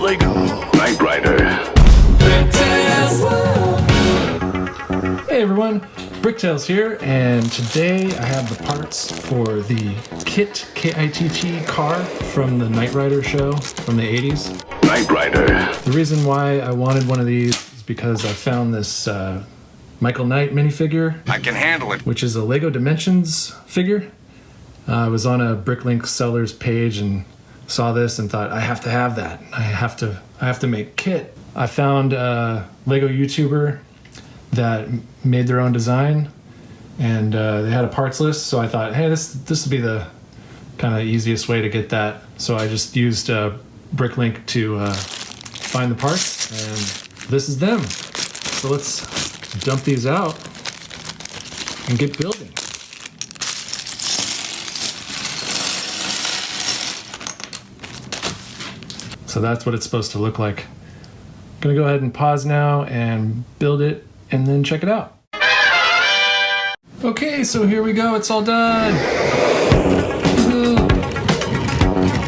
Lego. Knight Rider. Hey everyone, BrickTales here, and today I have the parts for the KITT, K-I-T-T car from the Knight Rider show from the 80s. Knight Rider. The reason why I wanted one of these is because I found this Michael Knight minifigure. I can handle it. Which is a Lego Dimensions figure. I was on a Bricklink seller's page and saw this and thought, I have to have that. I have to make KITT. I found a Lego YouTuber that made their own design, and they had a parts list, so I thought, hey, this would be the kind of easiest way to get that. So I just used Bricklink to find the parts, and this is them. So let's dump these out and get building. So that's what it's supposed to look like. I'm gonna go ahead and pause now and build it and then check it out. Okay, so here we go, it's all done.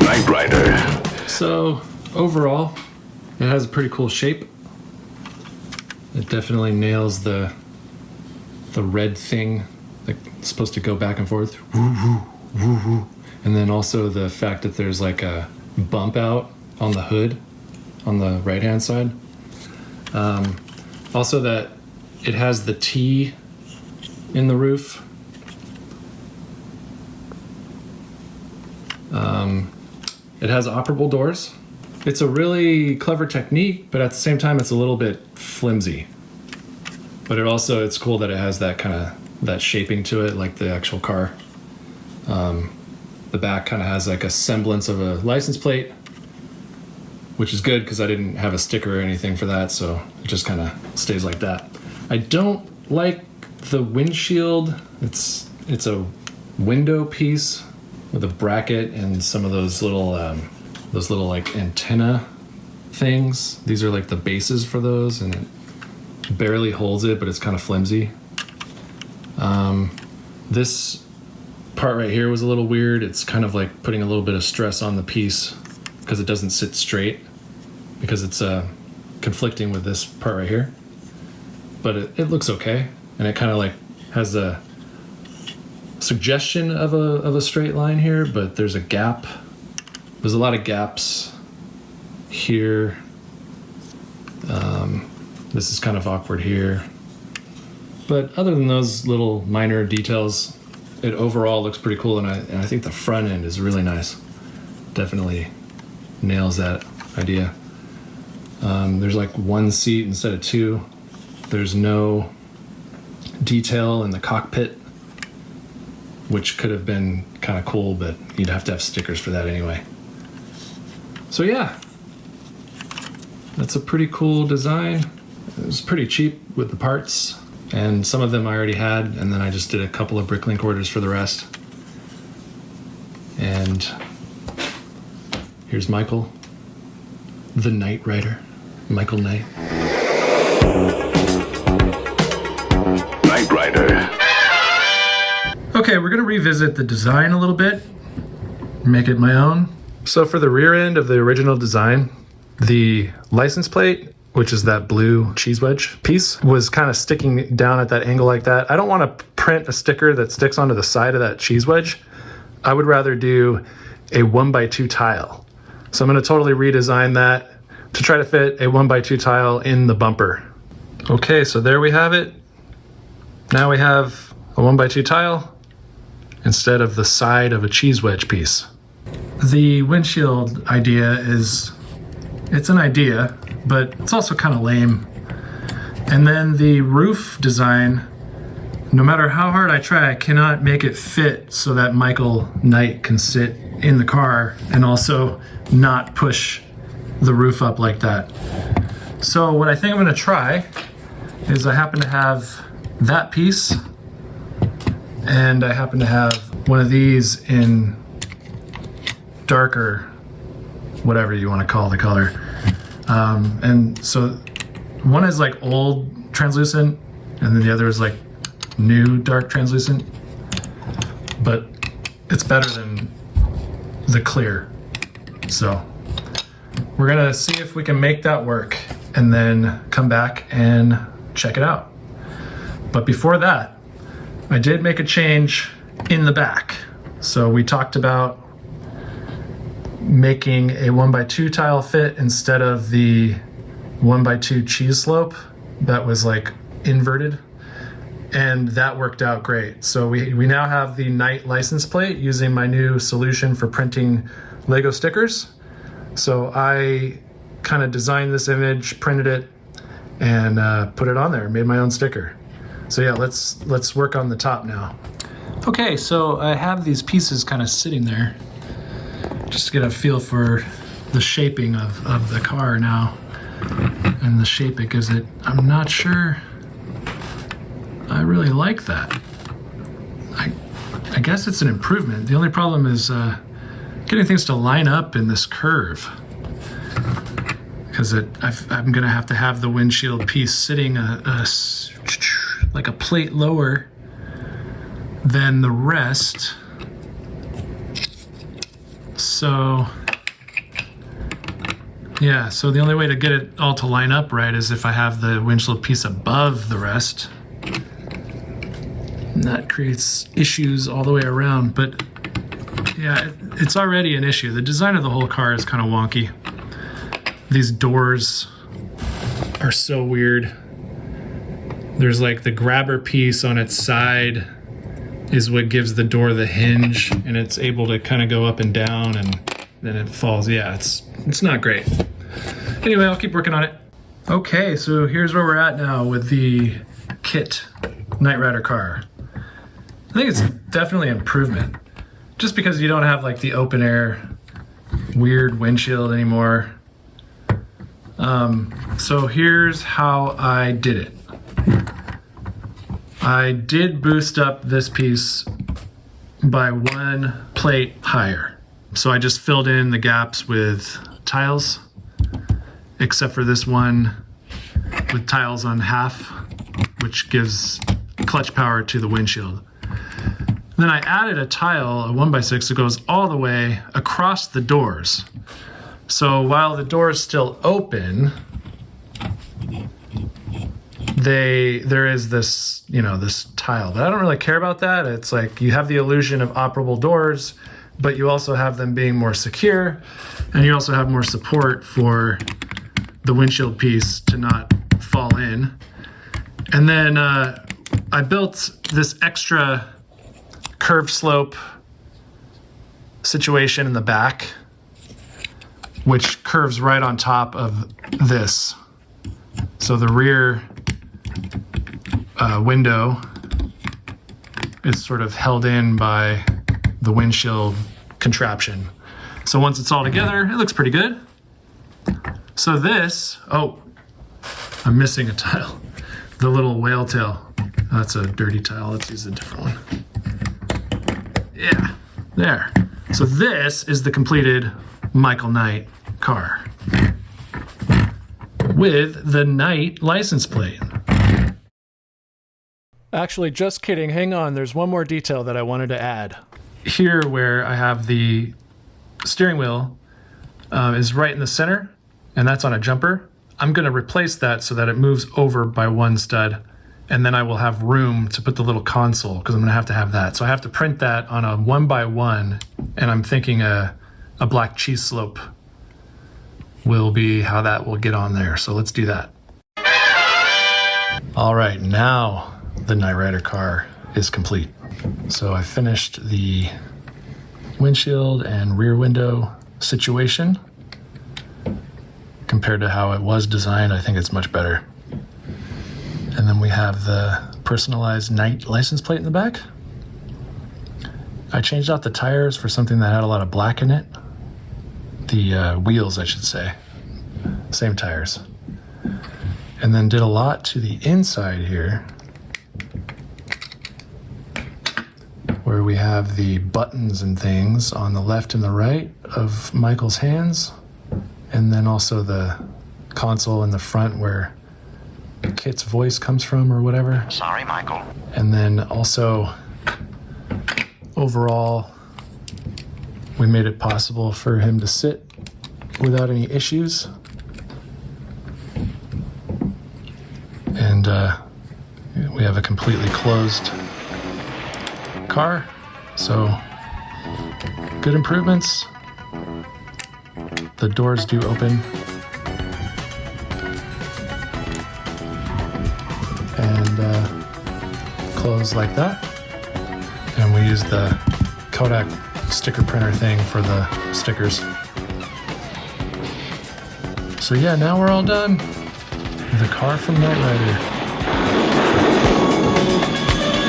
Knight Rider. So overall, it has a pretty cool shape. It definitely nails the red thing that's supposed to go back and forth. And then also the fact that there's like a bump out on the hood on the right hand side. Also that it has the T in the roof. It has operable doors. It's a really clever technique, but at the same time it's a little bit flimsy. But it's cool that it has that kind of that shaping to it, like the actual car. The back kind of has like a semblance of a license plate, which is good because I didn't have a sticker or anything for that, so it just kind of stays like that. I don't like the windshield. It's a window piece with a bracket and some of those little like antenna things. These are like the bases for those, and it barely holds it, but it's kind of flimsy. This part right here was a little weird. It's kind of like putting a little bit of stress on the piece because it doesn't sit straight, because it's conflicting with this part right here. But it looks okay, and it kind of like has a suggestion of a straight line here, but there's a gap. There's a lot of gaps here. This is kind of awkward here. But other than those little minor details, it overall looks pretty cool, and I think the front end is really nice. Definitely nails that idea. There's like one seat instead of two. There's no detail in the cockpit, which could have been kind of cool, but you'd have to have stickers for that anyway. So yeah, that's a pretty cool design. It was pretty cheap with the parts, and some of them I already had, and then I just did a couple of Bricklink orders for the rest. And here's Michael, the Knight Rider, Michael Knight. Knight Rider. Okay, we're gonna revisit the design a little bit, make it my own. So for the rear end of the original design, the license plate, which is that blue cheese wedge piece, was kind of sticking down at that angle like that. I don't want to print a sticker that sticks onto the side of that cheese wedge. I would rather do a 1x2 tile. So I'm gonna totally redesign that to try to fit a 1x2 tile in the bumper. Okay, so there we have it. Now we have a 1x2 tile instead of the side of a cheese wedge piece. The windshield idea it's an idea, but it's also kind of lame. And then the roof design, no matter how hard I try, I cannot make it fit so that Michael Knight can sit in the car and also not push the roof up like that. So what I think I'm gonna try is, I happen to have that piece, and I happen to have one of these in darker, whatever you want to call the color. And so one is like old translucent, and then the other is like new dark translucent, but it's better than the clear. So we're gonna see if we can make that work and then come back and check it out. But before that, I did make a change in the back. So we talked about making a 1x2 tile fit instead of the 1x2 cheese slope that was like inverted, and that worked out great. So we now have the K.I.T.T license plate using my new solution for printing Lego stickers. So I kind of designed this image, printed it, and put it on there, made my own sticker. So yeah, let's work on the top now. Okay, so I have these pieces kind of sitting there just to get a feel for the shaping of the car now and the shape it gives it. I'm not sure I really like that. I guess it's an improvement. The only problem is getting things to line up in this curve, because I'm gonna have to have the windshield piece sitting like a plate lower than the rest. So yeah, so the only way to get it all to line up right is if I have the windshield piece above the rest. And that creates issues all the way around, but yeah, it's already an issue. The design of the whole car is kind of wonky. These doors are so weird. There's like the grabber piece on its side is what gives the door the hinge, and it's able to kind of go up and down, and then it falls. Yeah, it's not great. Anyway, I'll keep working on it. Okay, so here's where we're at now with the K.I.T.T Knight Rider car. I think it's definitely an improvement, just because you don't have like the open air weird windshield anymore. So here's how I did it. I did boost up this piece by 1 plate higher. So I just filled in the gaps with tiles, except for this one with tiles on half, which gives clutch power to the windshield. Then I added a tile, a 1x6, that goes all the way across the doors. So while the door is still open, there is this, this tile. But I don't really care about that. It's like you have the illusion of operable doors, but you also have them being more secure, and you also have more support for the windshield piece to not fall in. And then I built this extra curved slope situation in the back, which curves right on top of this. So the rear window is sort of held in by the windshield contraption. So once it's all together, it looks pretty good. So this, oh, I'm missing a tile. The little whale tail. That's a dirty tile. Let's use a different one. Yeah, there. So this is the completed Michael Knight car with the Knight license plate. Actually, just kidding. Hang on. There's one more detail that I wanted to add. Here, where I have the steering wheel is right in the center, and that's on a jumper. I'm going to replace that so that it moves over by 1 stud, and then I will have room to put the little console, because I'm going to have that. So I have to print that on a 1x1, and I'm thinking a black cheese slope will be how that will get on there. So let's do that. All right, now the Knight Rider car is complete. So I finished the windshield and rear window situation. Compared to how it was designed, I think it's much better. And then we have the personalized Knight license plate in the back. I changed out the tires for something that had a lot of black in it. The wheels, I should say. Same tires. And then did a lot to the inside here, where we have the buttons and things on the left and the right of Michael's hands. And then also the console in the front where K.I.T.'s voice comes from or whatever. Sorry, Michael. And then also, overall, we made it possible for him to sit without any issues. And we have a completely closed car, so good improvements. The doors do open. And close like that. And we use the Kodak sticker printer thing for the stickers. So yeah, now we're all done. The car from Knight Rider.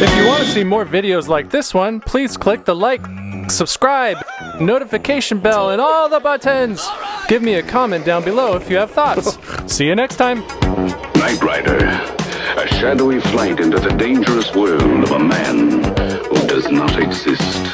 If you want to see more videos like this one, please click the like, subscribe, notification bell, and all the buttons. Give me a comment down below if you have thoughts. See you next time. Knight Rider, a shadowy flight into the dangerous world of a man who does not exist.